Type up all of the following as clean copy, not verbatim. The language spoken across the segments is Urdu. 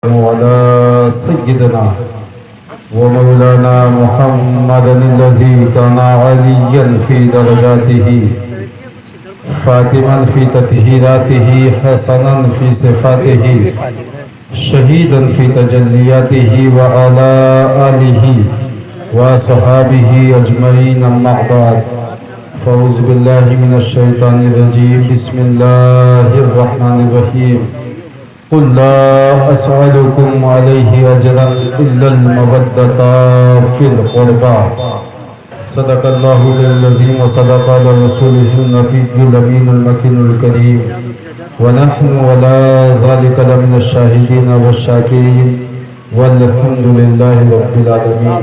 وعلى سيدنا ومولانا محمد الذي كان عليا في درجاته فاتما في تطهيراته حسنا في صفاته شهيدا في تجلياته وعلى آله وصحابه أجمعين أما بعد فأعوذ بالله من الشيطان الرجيم بسم الله الرحمن الرحيم قل لا أسألكم عليه أجرا إلا المودة في القربى صدق الله العظيم وصدق على رسوله النبي الأمين المكين الكريم ونحن ولا ذلك لمن الشاهدين والشاكرين والحمد لله رب العالمين.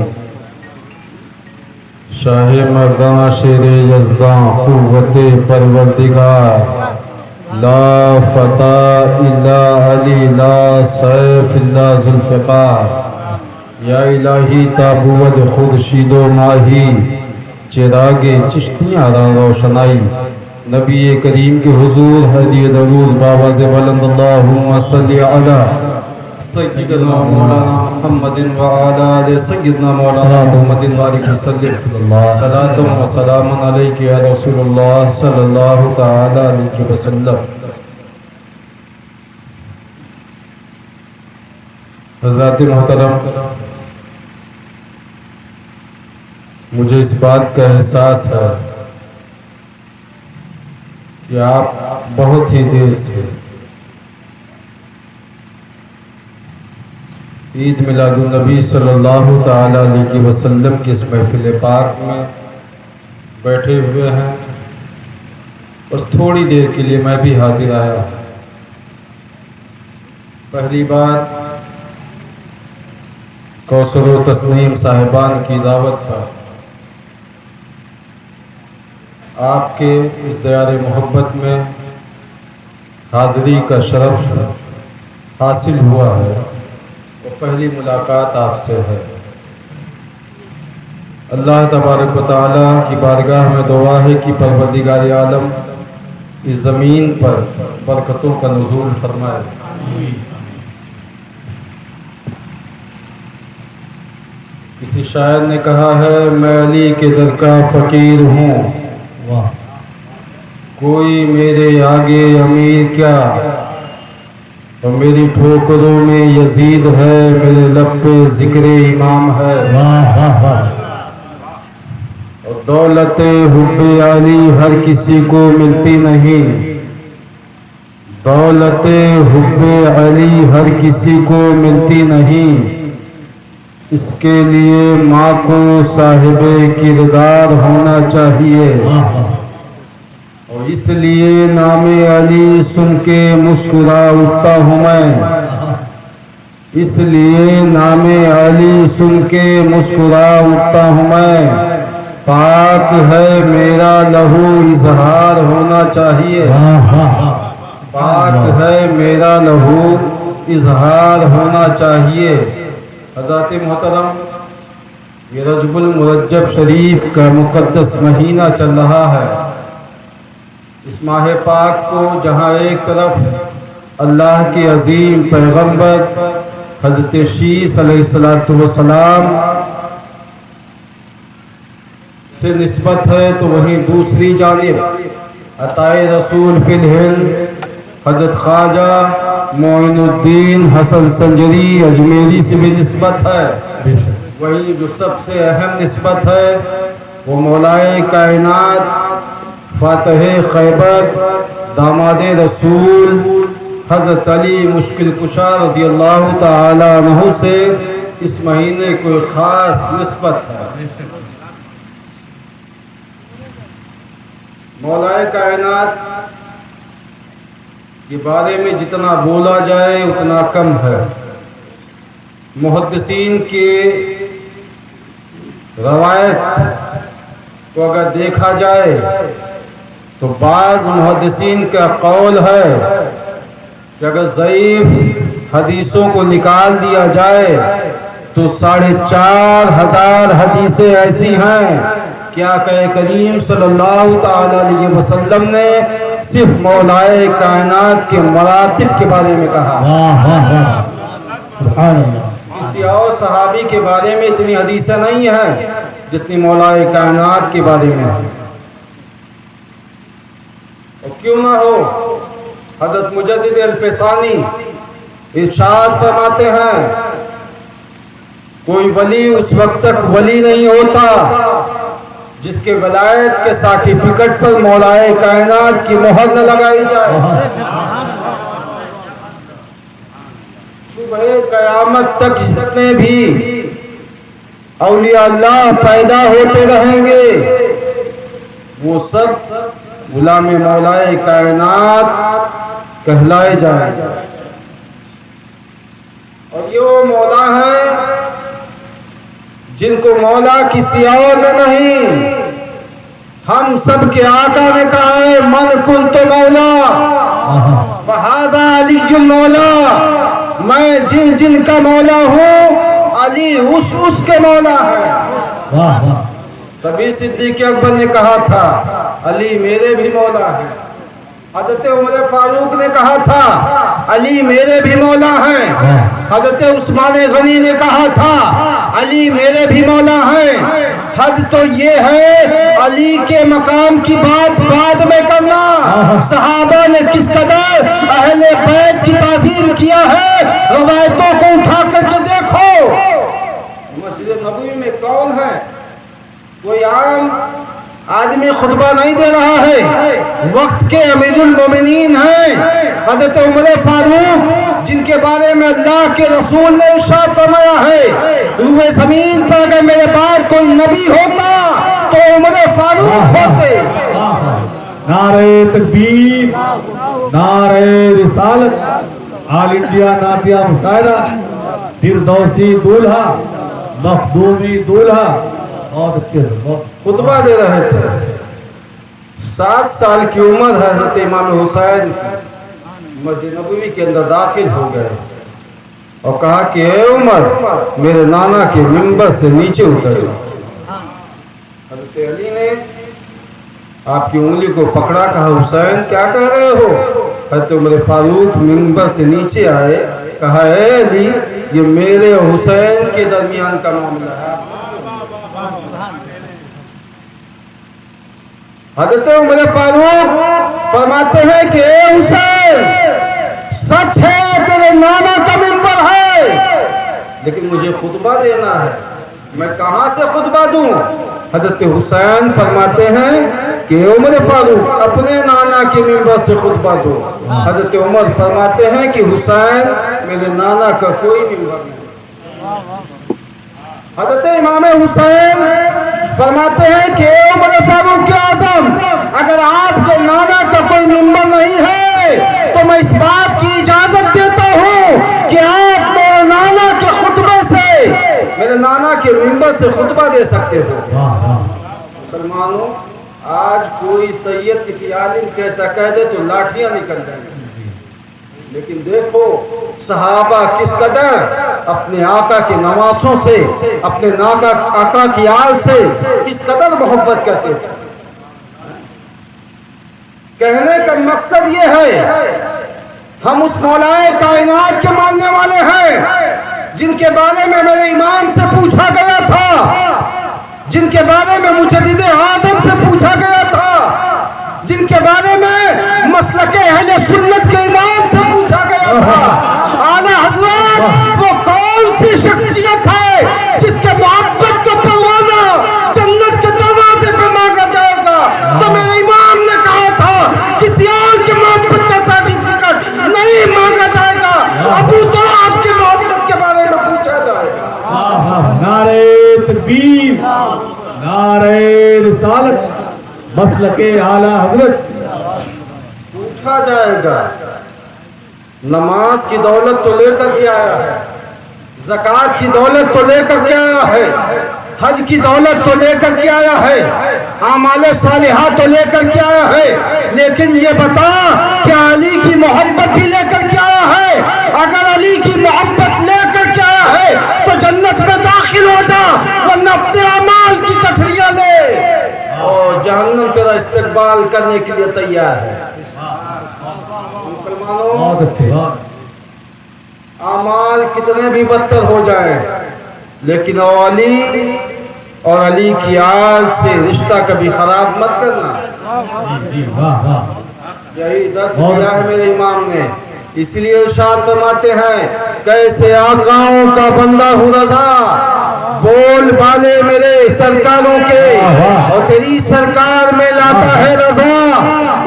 شاہ مرداں شیر یزداں قوت پروردگار لا فتح الا علی لا سیف الا ذوالفقار یا الہی تابود خورشید و ماہی چراغ چشتیاں را روشنائی نبی کریم کے حضور ہدی درود باواز بلند اللہم صلی علی سیدنا مولانا محمد وعلا آل سیدنا مولانا محمد وآلہ وسلم صلاة و سلام علیک یا رسول اللہ صلی اللہ تعالی علیہ وسلم. حضرات محترم، مجھے اس بات کا احساس ہے کہ آپ بہت ہی دیر سے عید میلاد النبی صلی اللہ تعالی علیہ وسلم کی اس محفل پاک میں بیٹھے ہوئے ہیں. بس تھوڑی دیر کے لیے میں بھی حاضر آیا. پہلی بات کوثر و تسنیم صاحبان کی دعوت پر آپ کے اس دیار محبت میں حاضری کا شرف حاصل ہوا ہے. پہلی ملاقات آپ سے ہے. اللہ تبارک و تعالیٰ کی بارگاہ میں دعا ہے کہ پروردگار عالم اس زمین پر برکتوں کا نزول فرمائے. کسی شاعر نے کہا ہے میں علی کے در کا فقیر ہوں، کوئی میرے آگے امیر کیا، اور میری ٹھوکروں میں یزید ہے، میرے لب پہ ذکر امام ہے. اور دولت حب علی ہر کسی کو ملتی نہیں، دولت حب علی ہر کسی کو ملتی نہیں، اس کے لیے ماں کو صاحب کردار ہونا چاہیے. اور اس لیے نام علی سن کے مسکرا اٹھتا ہوں میں، اس لیے نام علی سن کے مسکرا اٹھتا ہوں میں. پاک ہے میرا لہو اظہار ہونا چاہیے، پاک ہے میرا لہو اظہار ہونا چاہیے. حضرات محترم، یہ رجب المرجب شریف کا مقدس مہینہ چل رہا ہے. اس ماہ پاک کو جہاں ایک طرف اللہ کے عظیم پیغمبر حضرت شیس علیہ السلام سے نسبت ہے، تو وہیں دوسری جانب عطائے رسول فی الہند حضرت خواجہ معین الدین حسن سنجری اجمیری سے بھی نسبت ہے. وہیں جو سب سے اہم نسبت ہے وہ مولائے کائنات فاتح خیبر داماد رسول حضرت علی مشکل کشا رضی اللہ تعالی عنہ سے اس مہینے کو خاص نسبت ہے. مولائے کائنات کے بارے میں جتنا بولا جائے اتنا کم ہے. محدثین کے روایت کو اگر دیکھا جائے تو بعض محدثین کا قول ہے کہ اگر ضعیف حدیثوں کو نکال دیا جائے تو 4,500 حدیثیں ایسی ہیں کہ آقا کریم صلی اللہ تعالی علیہ وسلم نے صرف مولائے کائنات کے مراتب کے بارے میں کہا. سبحان اللہ. کسی اور صحابی کے بارے میں اتنی حدیثیں نہیں ہیں جتنی مولا کائنات کے بارے میں ہیں. اور کیوں نہ ہو، حضرت مجدد الفسانی ارشاد فرماتے ہیں کوئی ولی اس وقت تک ولی نہیں ہوتا جس کے ولایت کے سرٹیفکیٹ پر مولا کائنات کی مہر نہ لگائی جائے. صبح قیامت تک جتنے بھی اولیاء اللہ پیدا ہوتے رہیں گے وہ سب غلام مولا کائنات کہلائے جائیں گے. اور یہ وہ مولا ہیں جن کو مولا کسی اور میں نہیں، ہم سب کے آقا نے کہا ہے من کنت مولا فہذا علی مولا، میں جن جن کا مولا ہوں علی اس کے مولا ہے. تبھی صدیق اکبر نے کہا تھا علی میرے بھی مولا ہے. حضرت عمر فاروق نے کہا تھا علی میرے بھی مولا ہیں. حضرت عثمان غنی نے کہا تھا علی میرے بھی مولا ہیں. حد تو یہ ہے علی کے مقام کی بات بعد میں کرنا. صحابہ نے کس قدر اہل بیت کی تعظیم کیا ہے، روایتوں کو اٹھا کر کے دیکھو. مسجد نبوی میں کون ہے؟ کوئی عام آدمی خطبہ نہیں دے رہا ہے، وقت کے امیر المومنین ہیں حضرت عمر فاروق، جن کے بارے میں اللہ کے رسول نے ارشاد فرمایا ہے روئے زمین پر اگر میرے بعد کوئی نبی ہوتا تو عمر فاروق ہوتے. نعرہ تکبیر، نعرہ رسالت، آل انڈیا نعتیہ مشاعرہ، فردوسی دولہا، مخدومی دولہا. بہت اچھے خطبہ دے رہے تھے. 7 سال کی عمر ہے حضرت امام حسین مسجد نبوی کے اندر داخل ہو گئے اور کہا کہ اے عمر میرے نانا کے منبر سے نیچے اتر جاؤ. حضرت علی نے آپ کی انگلی کو پکڑا، کہا حسین کیا کہہ رہے ہو؟ حضرت عمر فاروق منبر سے نیچے آئے، کہا اے علی یہ میرے اور حسین کے درمیان کا معاملہ ہے. حضرت عمر فاروق فرماتے ہیں کہ اے حسین سچ ہے تیرے نانا کا منبر ہے لیکن مجھے خطبہ دینا ہے، میں کہاں سے خطبہ دوں؟ حضرت حسین فرماتے ہیں کہ عمر فاروق اپنے نانا کے منبر سے خطبہ دو. حضرت عمر فرماتے ہیں کہ حسین میرے نانا کا کوئی منبر نہیں. حضرت امام حسین فرماتے ہیں کہ عمر فاروق اعظم اگر آپ کے نانا کا کوئی منبر نہیں ہے تو میں اس بات کی اجازت دیتا ہوں کہ آپ میرے نانا کے خطبے سے، میرے نانا کے منبر سے خطبہ دے سکتے ہو. مسلمانوں آج کوئی سید کسی عالم سے ایسا کہہ دے تو لاٹھیاں نکل جائیں گی، لیکن دیکھو صحابہ کس قدر اپنے آقا کے نواسوں سے، اپنے آقا کی آل سے کس قدر محبت کرتے تھے. کہنے کا مقصد یہ ہے ہم اس مولا کائنات کے ماننے والے ہیں جن کے بارے میں میرے امام سے پوچھا گیا تھا، جن کے بارے میں مجدد اعظم سے پوچھا گیا تھا، جن کے بارے میں مسلک اہل سنت کے امام سے پوچھا گیا تھا. اعلی حضرت وہ کون سی شخصیت ہے جس کے محبت کا پروانہ جنت کے دروازے پہ مانگا جائے گا؟ تو میرے امام نے کہا تھا کسی اور کے محبت کا سرٹیفکیٹ نہیں مانگا جائے گا، ابو طالب کی محبت کے بارے میں پوچھا جائے گا. نعرہ تکبیر، نعرہ رسالت، مسلک اعلی حضرت. پوچھا جائے گا. نماز کی دولت تو لے کر کے آیا ہے، زکوٰۃ کی دولت تو لے کر کے آیا ہے، حج کی دولت تو لے کر کے آیا ہے، اعمال صالحہ تو لے کر کے آیا ہے، لیکن یہ بتا کہ علی کی محبت بھی لے کر کے آیا ہے؟ اگر علی کی محبت لے کر کے آیا ہے تو جنت میں داخل ہو جا، ورنہ اپنے اعمال کی کٹھریاں لے اور جہنم تیرا استقبال کرنے کے لیے تیار ہے. مسلمانوں بہت اچھے اعمال حال کتنے بھی بدتر ہو جائیں، لیکن علی اور علی کی آل سے رشتہ کبھی خراب مت کرنا۔ جی واہ واہ یہی درس دیا ہے میرے امام نے، اس لیے ارشاد فرماتے ہیں کیسے آقاؤں کا بندہ ہوں رضا، بول بالے میرے سرکاروں کے، اور تیری سرکار میں لاتا ہے رضا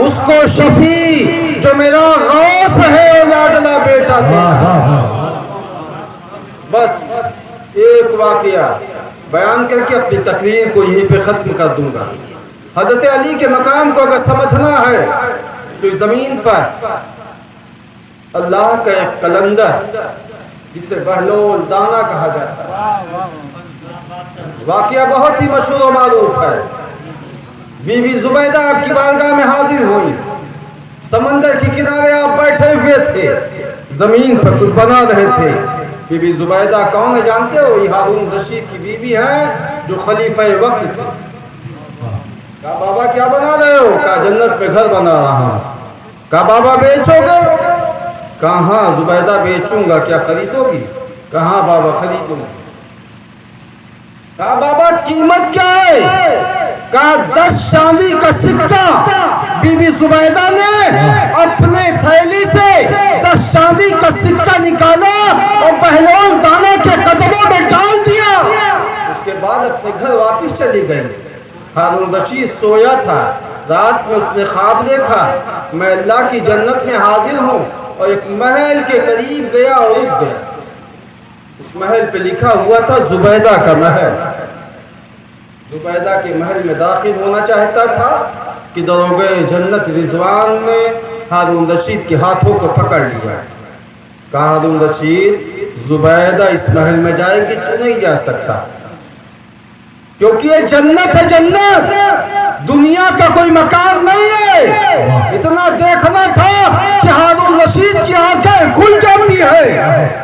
اس کو شفیع جو میرا غوث ہے لاڈلا بیٹا تیرا۔ بس ایک واقعہ بیان کر کے اپنی تقریر کو یہیں پہ ختم کر دوں گا۔ حضرت علی کے مقام کو اگر سمجھنا ہے تو اس زمین پر اللہ کا ایک قلندر جسے بہلول دانا کہا جاتا ہے، واقعہ بہت ہی مشہور و معروف ہے۔ بی بی زبیدہ آپ کی بارگاہ میں حاضر ہوئی، سمندر کے کنارے آپ بیٹھے ہوئے تھے، زمین پر کچھ بنا رہے تھے۔ بی بی زبیدہ کون ہے جانتے ہو؟ یہ ہارون رشید کی بیوی ہے جو خلیفہ وقت تھے۔ کہا بابا کیا بنا رہے ہو؟ کہا جنت میں گھر بنا رہا ہوں۔ کہا بابا بیچو گے؟ کہا ہاں زبیدہ بیچوں گا، کیا خریدو گی؟ کہا ہاں بابا خریدوں گا۔ کہا بابا قیمت کیا ہے؟ کہا 10 چاندی کا سکہ۔ بی بی زبیدہ نے اپنے تھیلی سے 10 چاندی کا سکہ نکالا اور بہلول دانا کے قدموں میں ڈال دیا۔ اس کے بعد اپنے گھر واپس چلی گئی۔ ہارون رشید سویا تھا، رات میں اس نے خواب دیکھا میں اللہ کی جنت میں حاضر ہوں، اور ایک محل کے قریب گیا اور رک گیا۔ اس محل پہ لکھا ہوا تھا زبیدہ کا محل۔ زبیدہ کے محل میں داخل ہونا چاہتا تھا کہ دروغ جنت رضوان نے ہارون رشید کے ہاتھوں کو پکڑ لیا۔ کہا ہارون رشید زبیدہ اس محل میں جائے گی تو نہیں جا سکتا، کیونکہ یہ جنت ہے، جنت دنیا کا کوئی مکان نہیں ہے۔ اتنا دیکھنا تھا کہ ہارون رشید کی آنکھیں کھل جاتی ہے۔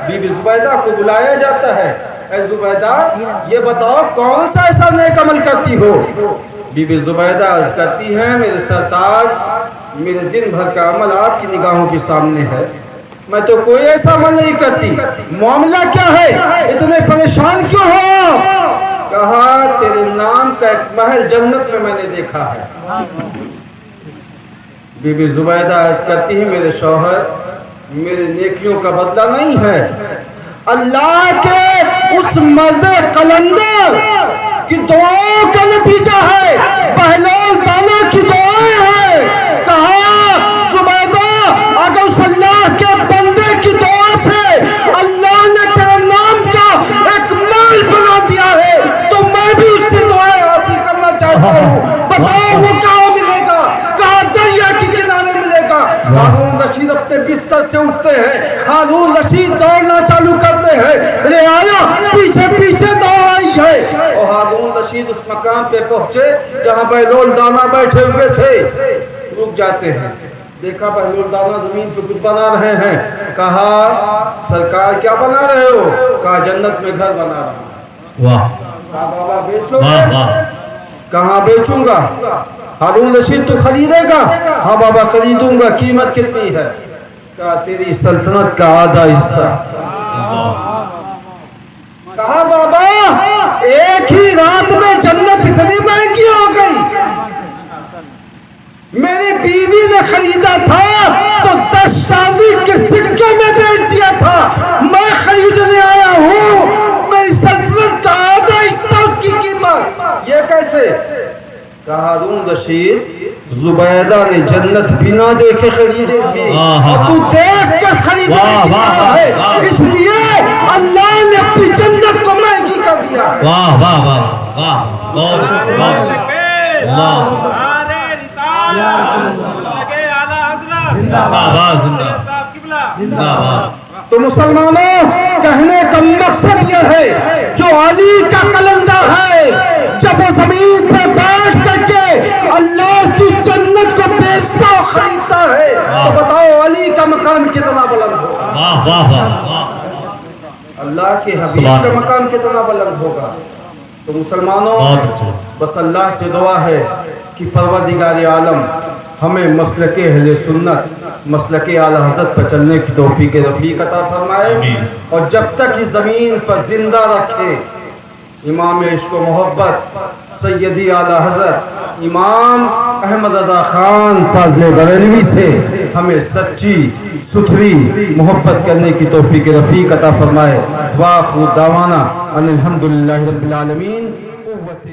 بی بی زبیدہ کو بلایا جاتا ہے، اے زبیدہ یہ بتاؤ کون سا ایسا نیک عمل کرتی ہو؟ بی بی زبیدہ عرض کرتی ہیں میرے سرتاج، میرے دن بھر کا عمل آپ کی نگاہوں کے سامنے ہے، میں تو کوئی ایسا عمل نہیں کرتی، معاملہ کیا ہے؟ اتنے پریشان کیوں ہو آپ؟ کہا تیرے نام کا ایک محل جنت میں نے دیکھا ہے۔ بی بی زبیدہ عرض کرتی ہے میرے شوہر، میرے نیکیوں کا بدلہ نہیں ہے، اللہ کے اس مرد قلندر کی دعاؤں کا نتیجہ ہے، بہلول دانا کی دعائیں ہیں۔ کہا زبیدہ اگر اس اللہ کے بندے کی دعا سے اللہ نے تیرے نام کا ایک محل بنا دیا ہے تو میں بھی اس سے دعائیں حاصل کرنا چاہتا ہوں، بتاؤ وہ کہاں ملے گا؟ کہاں دریا کے کنارے ملے گا۔ ہارون رشید اپنے بستر سے اٹھتے ہیں، ہارون رشید دوڑنا چالو کرتے ہیں، رعایا پیچھے پیچھے دوڑ آئی ہے، اور ہارون رشید اس مقام پہ پہنچے جہاں بہلول دانا بیٹھے ہوئے تھے۔ رک جاتے ہیں، دیکھا بہلول دانا زمین پہ کچھ بنا رہے ہیں۔ کہا سرکار کیا بنا رہے ہو؟ کہا جنت میں گھر بنا رہا ہوں۔ واہ کہا بابا بیچو واہ گے؟ واہ کہاں بیچوں گا؟ ہارون رشید تو خریدے گا؟ ہاں بابا خریدوں گا، قیمت کتنی ہے؟ کہا تیری سلطنت کا آدھا حصہ۔ کہا بابا ایک ہی رات میں جنت اتنی مہنگی ہو گئی، میری بیوی نے خریدا تھا تو 10 چاندی کے سکے میں بیچ دیا تھا، میں خریدنے آیا ہوں میری سلطنت کا آدھا حصہ اس کی قیمت، یہ کیسے؟ کہا ہارون رشید زبیدہ نے جنت بنا دیکھے خریدی تھی اور تو دیکھ کر خریدی ہے، اس لیے اللہ نے اپنی جنت کو مہنگی کر دیا ہے۔ واہ واہ واہ واہ بہت واہ تو مسلمانوں کہنے کا مقصد یہ ہے جو علی کا قلندر ہے جب وہ زمین پہ بیٹھ کر کے اللہ کی جنت کو بیچتا اور خریدتا ہے تو بتاؤ علی کا مقام کتنا بلند ہوگا؟ واہ واہ واہ اللہ کے حبیب کا مقام کتنا بلند ہوگا؟ تو مسلمانوں بس اللہ سے دعا ہے کہ پروردگار عالم ہمیں مسلک اہل سنت مسلک اعلیٰ حضرت پر چلنے کی توفیق رفیق عطا فرمائے آمین۔ اور جب تک اس زمین پر زندہ رکھے امام عشق و محبت سیدی اعلیٰ حضرت امام احمد رضا خان فاضل بریلوی سے ہمیں سچی ستھری محبت کرنے کی توفیق رفیق عطا فرمائے۔ وآخر دعوانا ان الحمدللہ رب العالمین۔ قوت